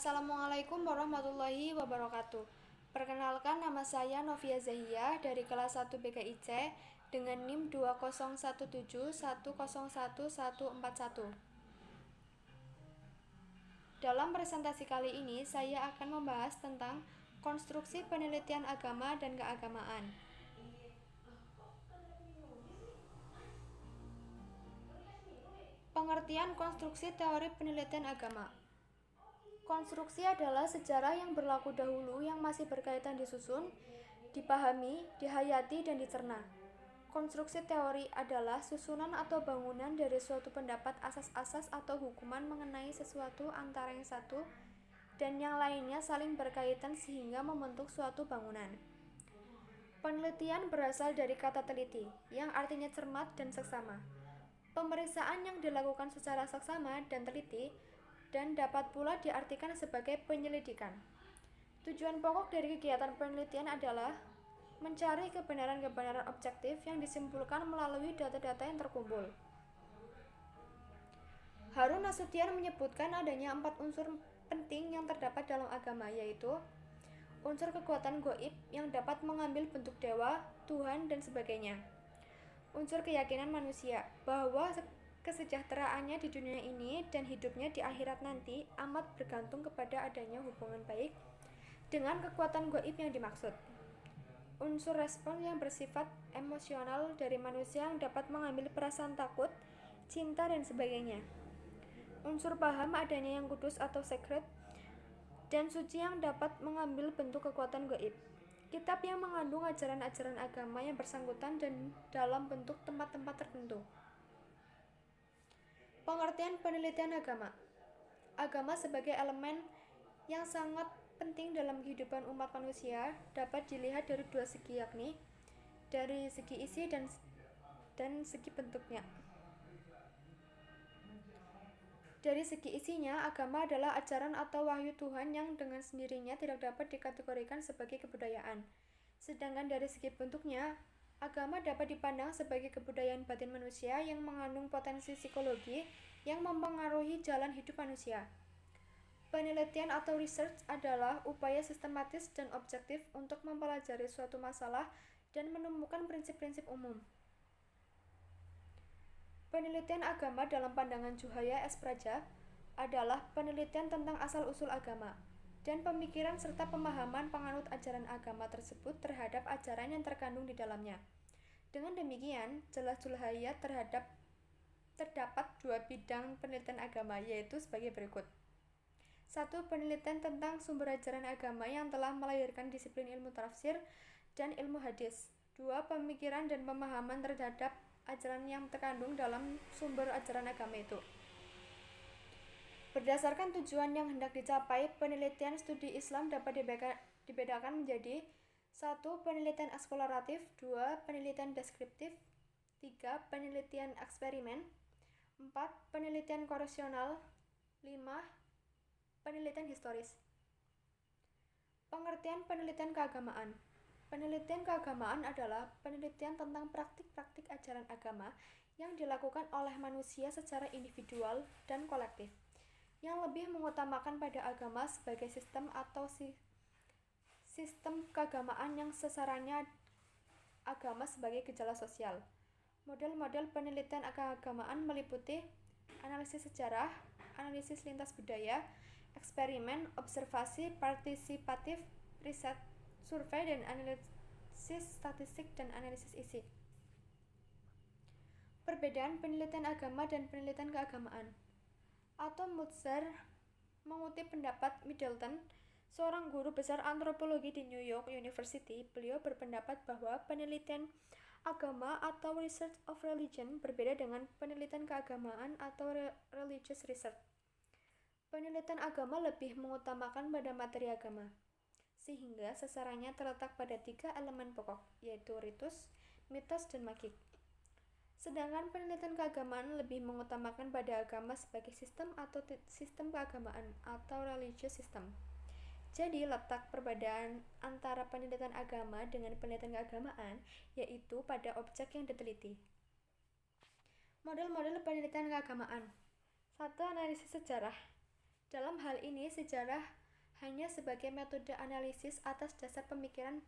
Assalamualaikum warahmatullahi wabarakatuh. Perkenalkan, nama saya Novia Zahia dari kelas 1 BKIC dengan NIM 2017101141. Dalam presentasi kali ini, saya akan membahas tentang konstruksi penelitian agama dan keagamaan. Pengertian konstruksi teori penelitian agama. Konstruksi adalah sejarah yang berlaku dahulu yang masih berkaitan disusun, dipahami, dihayati, dan dicerna. Konstruksi teori adalah susunan atau bangunan dari suatu pendapat asas-asas atau hukuman mengenai sesuatu antara yang satu dan yang lainnya saling berkaitan sehingga membentuk suatu bangunan. Penelitian berasal dari kata teliti, yang artinya cermat dan seksama. Pemeriksaan yang dilakukan secara seksama dan teliti dan dapat pula diartikan sebagai penyelidikan. Tujuan pokok dari kegiatan penelitian adalah mencari kebenaran-kebenaran objektif yang disimpulkan melalui data-data yang terkumpul. Harun Nasution menyebutkan adanya 4 unsur penting yang terdapat dalam agama, yaitu unsur kekuatan gaib yang dapat mengambil bentuk dewa, Tuhan, dan sebagainya. Unsur keyakinan manusia bahwa kesejahteraannya di dunia ini dan hidupnya di akhirat nanti amat bergantung kepada adanya hubungan baik dengan kekuatan gaib yang dimaksud. Unsur respon yang bersifat emosional dari manusia yang dapat mengambil perasaan takut, cinta, dan sebagainya. Unsur paham adanya yang kudus atau sacred dan suci yang dapat mengambil bentuk kekuatan gaib. Kitab yang mengandung ajaran-ajaran agama yang bersangkutan dan dalam bentuk tempat-tempat tertentu. Pengertian penelitian agama. Agama sebagai elemen yang sangat penting dalam kehidupan umat manusia dapat dilihat dari dua segi, yakni dari segi isi dan segi bentuknya. Dari segi isinya, agama adalah ajaran atau wahyu Tuhan yang dengan sendirinya tidak dapat dikategorikan sebagai kebudayaan. Sedangkan dari segi bentuknya, agama dapat dipandang sebagai kebudayaan batin manusia yang mengandung potensi psikologi yang mempengaruhi jalan hidup manusia. Penelitian atau research adalah upaya sistematis dan objektif untuk mempelajari suatu masalah dan menemukan prinsip-prinsip umum. Penelitian agama dalam pandangan Juhaya S. Praja adalah penelitian tentang asal-usul agama dan pemikiran serta pemahaman penganut ajaran agama tersebut terhadap ajaran yang terkandung di dalamnya. Dengan demikian, jelas Juhaya terdapat dua bidang penelitian agama, yaitu sebagai berikut. 1. Penelitian tentang sumber ajaran agama yang telah melahirkan disiplin ilmu tafsir dan ilmu hadis. 2. Pemikiran dan pemahaman terhadap ajaran yang terkandung dalam sumber ajaran agama itu. Berdasarkan tujuan yang hendak dicapai, penelitian studi Islam dapat dibedakan menjadi 1. Penelitian eksploratif, 2. Penelitian deskriptif, 3. Penelitian eksperimen, 4. Penelitian koresional, 5. Penelitian historis. Pengertian penelitian keagamaan. Penelitian keagamaan adalah penelitian tentang praktik-praktik ajaran agama yang dilakukan oleh manusia secara individual dan kolektif, yang lebih mengutamakan pada agama sebagai sistem atau sistem keagamaan yang sasarannya agama sebagai gejala sosial. Model-model penelitian keagamaan meliputi analisis sejarah, analisis lintas budaya, eksperimen, observasi, partisipatif, riset, survei, dan analisis statistik dan analisis isi. Perbedaan penelitian agama dan penelitian keagamaan. Otto Mutzer mengutip pendapat Middleton, seorang guru besar antropologi di New York University. Beliau berpendapat bahwa penelitian agama atau research of religion berbeda dengan penelitian keagamaan atau religious research. Penelitian agama lebih mengutamakan pada materi agama, sehingga sasarannya terletak pada 3 elemen pokok, yaitu ritus, mitos, dan magik. Sedangkan penelitian keagamaan lebih mengutamakan pada agama sebagai sistem atau sistem keagamaan atau religious system. Jadi letak perbedaan antara penelitian agama dengan penelitian keagamaan yaitu pada objek yang diteliti. Model-model penelitian keagamaan. 1. Analisis sejarah. Dalam hal ini, sejarah hanya sebagai metode analisis atas dasar pemikiran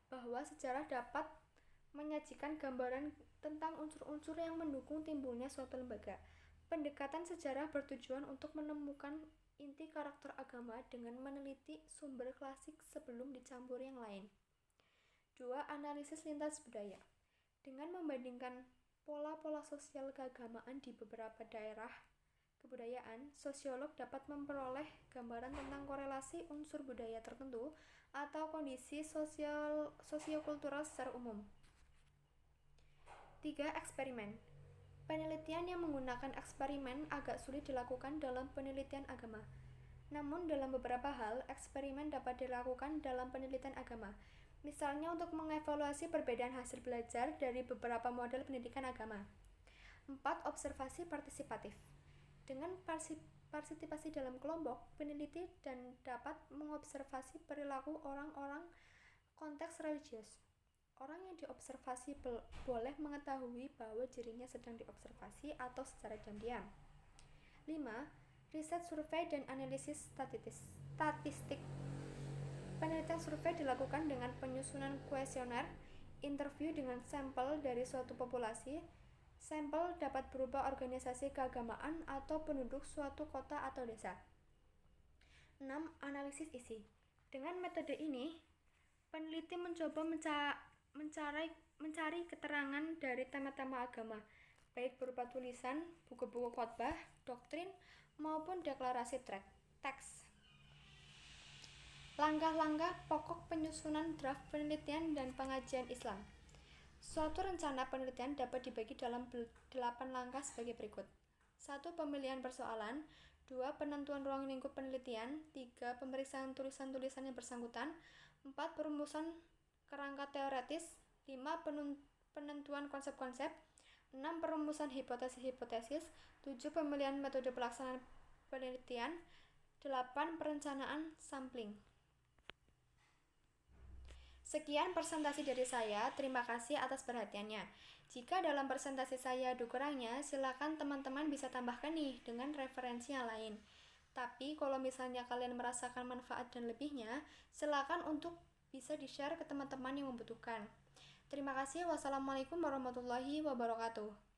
bahwa sejarah dapat menyajikan gambaran tentang unsur-unsur yang mendukung timbulnya suatu lembaga. Pendekatan sejarah bertujuan untuk menemukan inti karakter agama dengan meneliti sumber klasik sebelum dicampur yang lain. 2. Analisis lintas budaya. Dengan membandingkan pola-pola sosial keagamaan di beberapa daerah kebudayaan, sosiolog dapat memperoleh gambaran tentang korelasi unsur budaya tertentu atau kondisi sosiokultural secara umum. 3. Eksperimen. Penelitian yang menggunakan eksperimen agak sulit dilakukan dalam penelitian agama. Namun dalam beberapa hal, eksperimen dapat dilakukan dalam penelitian agama. Misalnya untuk mengevaluasi perbedaan hasil belajar dari beberapa model pendidikan agama. 4. Observasi partisipatif. Dengan partisipasi dalam kelompok, peneliti dan dapat mengobservasi perilaku orang-orang konteks religius. Orang yang diobservasi boleh mengetahui bahwa dirinya sedang diobservasi atau secara diam-diam. 5. Riset survei dan analisis statistik. Penelitian survei dilakukan dengan penyusunan kuesioner, interview dengan sampel dari suatu populasi. Sampel dapat berupa organisasi keagamaan atau penduduk suatu kota atau desa. 6. Analisis isi. Dengan metode ini, peneliti mencoba mencari keterangan dari tema-tema agama, baik berupa tulisan, buku-buku khotbah, doktrin, maupun deklarasi teks. Langkah-langkah pokok penyusunan draft penelitian dan pengajian Islam. Suatu rencana penelitian dapat dibagi dalam 8 langkah sebagai berikut. 1. Pemilihan persoalan. 2. Penentuan ruang lingkup penelitian. 3. Pemeriksaan tulisan-tulisan yang bersangkutan. 4. Perumusan kerangka teoretis. 5. Penentuan konsep-konsep. 6. Perumusan hipotesis-hipotesis. 7. Pemilihan metode pelaksanaan penelitian. 8. Perencanaan sampling. Sekian presentasi dari saya, terima kasih atas perhatiannya. Jika dalam presentasi saya ada kurangnya, silakan teman-teman bisa tambahkan nih dengan referensi yang lain. Tapi kalau misalnya kalian merasakan manfaat dan lebihnya, silakan untuk bisa di-share ke teman-teman yang membutuhkan. Terima kasih. Wassalamualaikum warahmatullahi wabarakatuh.